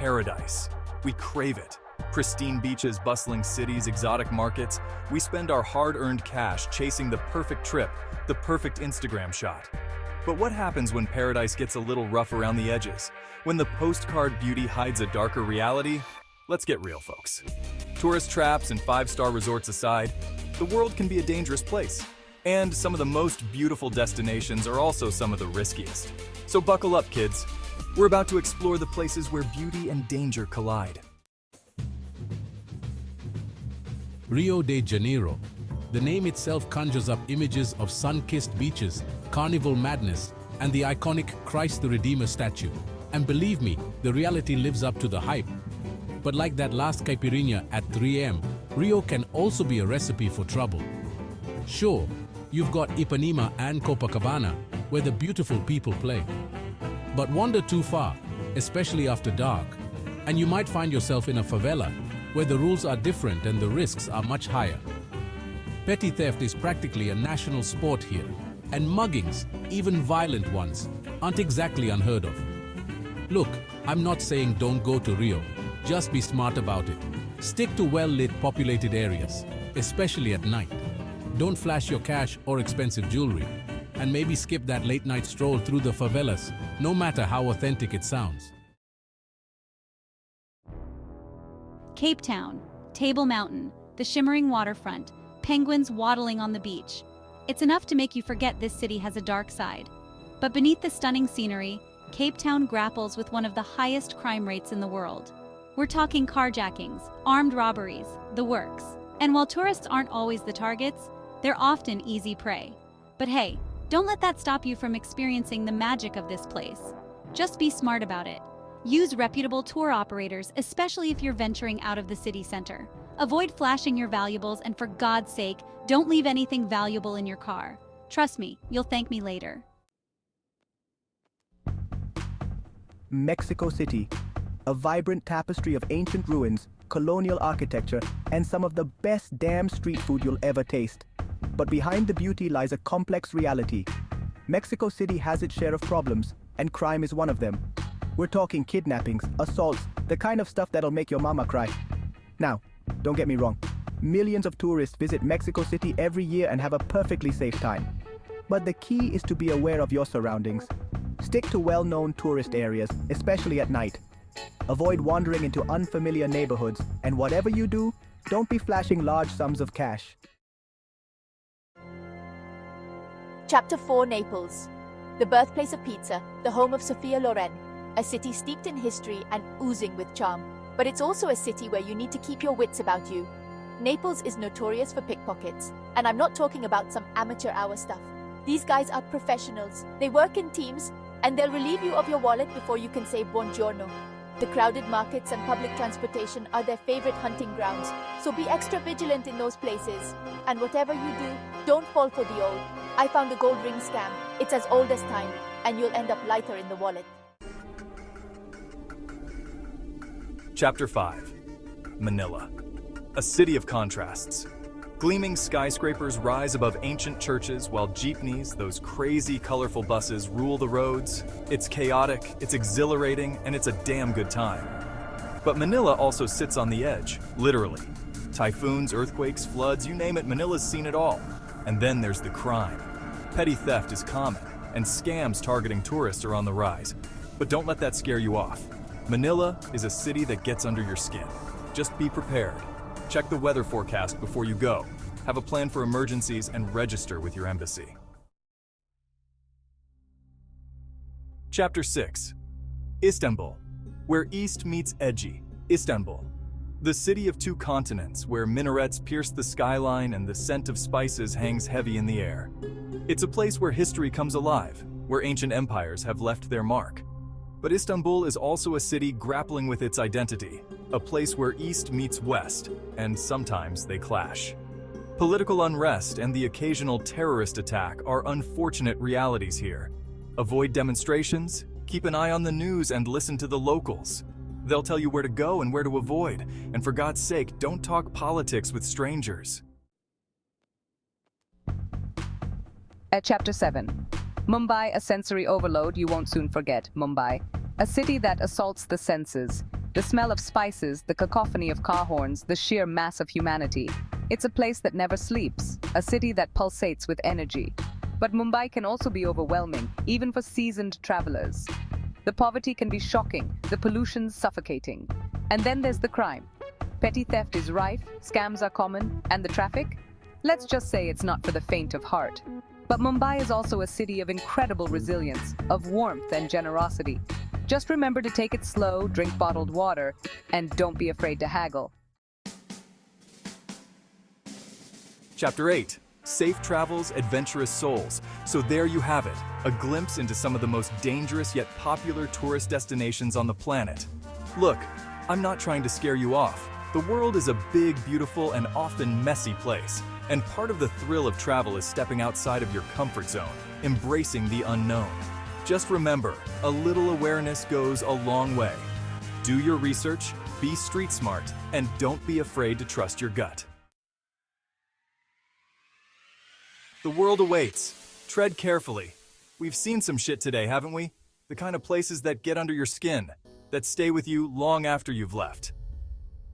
paradise. We crave it. Pristine beaches, bustling cities, exotic markets. We spend our hard-earned cash chasing the perfect trip, the perfect Instagram shot. But what happens when paradise gets a little rough around the edges? When the postcard beauty hides a darker reality? Let's get real, folks. Tourist traps and five-star resorts aside, the world can be a dangerous place. And some of the most beautiful destinations are also some of the riskiest. So buckle up, kids. We're about to explore the places where beauty and danger collide. Rio de Janeiro. The name itself conjures up images of sun-kissed beaches, carnival madness, and the iconic Christ the Redeemer statue. And believe me, the reality lives up to the hype. But like that last caipirinha at 3 a.m., Rio can also be a recipe for trouble. Sure, you've got Ipanema and Copacabana, where the beautiful people play. But wander too far, especially after dark, and you might find yourself in a favela, where the rules are different and the risks are much higher. Petty theft is practically a national sport here, and muggings, even violent ones, aren't exactly unheard of. Look, I'm not saying don't go to Rio, just be smart about it. Stick to well-lit populated areas, especially at night. Don't flash your cash or expensive jewelry, and maybe skip that late-night stroll through the favelas, no matter how authentic it sounds. Cape Town, Table Mountain, the shimmering waterfront, penguins waddling on the beach. It's enough to make you forget this city has a dark side. But beneath the stunning scenery, Cape Town grapples with one of the highest crime rates in the world. We're talking carjackings, armed robberies, the works. And while tourists aren't always the targets, they're often easy prey. But hey, don't let that stop you from experiencing the magic of this place. Just be smart about it. Use reputable tour operators, especially if you're venturing out of the city center. Avoid flashing your valuables, and for God's sake, don't leave anything valuable in your car. Trust me, you'll thank me later. Mexico City, a vibrant tapestry of ancient ruins, colonial architecture, and some of the best damn street food you'll ever taste. But behind the beauty lies a complex reality. Mexico City has its share of problems, and crime is one of them. We're talking kidnappings, assaults, the kind of stuff that'll make your mama cry. Now, don't get me wrong. Millions of tourists visit Mexico City every year and have a perfectly safe time. But the key is to be aware of your surroundings. Stick to well-known tourist areas, especially at night. Avoid wandering into unfamiliar neighborhoods, and whatever you do, don't be flashing large sums of cash. Chapter 4: Naples. The birthplace of pizza, the home of Sophia Loren, a city steeped in history and oozing with charm. But it's also a city where you need to keep your wits about you. Naples is notorious for pickpockets, and I'm not talking about some amateur hour stuff. These guys are professionals. They work in teams, and they'll relieve you of your wallet before you can say buongiorno. The crowded markets and public transportation are their favorite hunting grounds, so be extra vigilant in those places. And whatever you do, don't fall for the old "I found a gold ring" scam. It's as old as time, and you'll end up lighter in the wallet. Chapter 5. Manila. A city of contrasts. Gleaming skyscrapers rise above ancient churches while jeepneys, those crazy colorful buses, rule the roads. It's chaotic, it's exhilarating, and it's a damn good time. But Manila also sits on the edge, literally. Typhoons, earthquakes, floods, you name it, Manila's seen it all. And then there's the crime. Petty theft is common, and scams targeting tourists are on the rise. But don't let that scare you off. Manila is a city that gets under your skin. Just be prepared. Check the weather forecast before you go. Have a plan for emergencies and register with your embassy. Chapter 6. Istanbul, where east meets edgy. Istanbul, the city of two continents where minarets pierce the skyline and the scent of spices hangs heavy in the air. It's a place where history comes alive, where ancient empires have left their mark. But Istanbul is also a city grappling with its identity, a place where East meets West, and sometimes they clash. Political unrest and the occasional terrorist attack are unfortunate realities here. Avoid demonstrations, keep an eye on the news, and listen to the locals. They'll tell you where to go and where to avoid, and for God's sake, don't talk politics with strangers. At Chapter 7. Mumbai, a sensory overload you won't soon forget. Mumbai, a city that assaults the senses. The smell of spices, the cacophony of car horns, the sheer mass of humanity. It's a place that never sleeps, a city that pulsates with energy. But Mumbai can also be overwhelming, even for seasoned travelers. The poverty can be shocking, the pollution suffocating. And then there's the crime. Petty theft is rife, scams are common, and the traffic? Let's just say it's not for the faint of heart. But Mumbai is also a city of incredible resilience, of warmth and generosity. Just remember to take it slow, drink bottled water, and don't be afraid to haggle. Chapter 8. Safe Travels, Adventurous Souls. So there you have it, a glimpse into some of the most dangerous yet popular tourist destinations on the planet. Look, I'm not trying to scare you off. The world is a big, beautiful, and often messy place. And part of the thrill of travel is stepping outside of your comfort zone, embracing the unknown. Just remember, a little awareness goes a long way. Do your research, be street smart, and don't be afraid to trust your gut. The world awaits. Tread carefully. We've seen some shit today, haven't we? The kind of places that get under your skin, that stay with you long after you've left.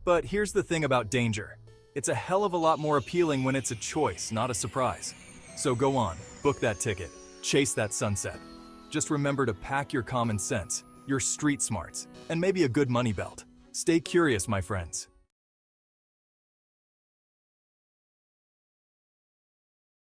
But here's the thing about danger. It's a hell of a lot more appealing when it's a choice, not a surprise. So go on, book that ticket, chase that sunset. Just remember to pack your common sense, your street smarts, and maybe a good money belt. Stay curious, my friends.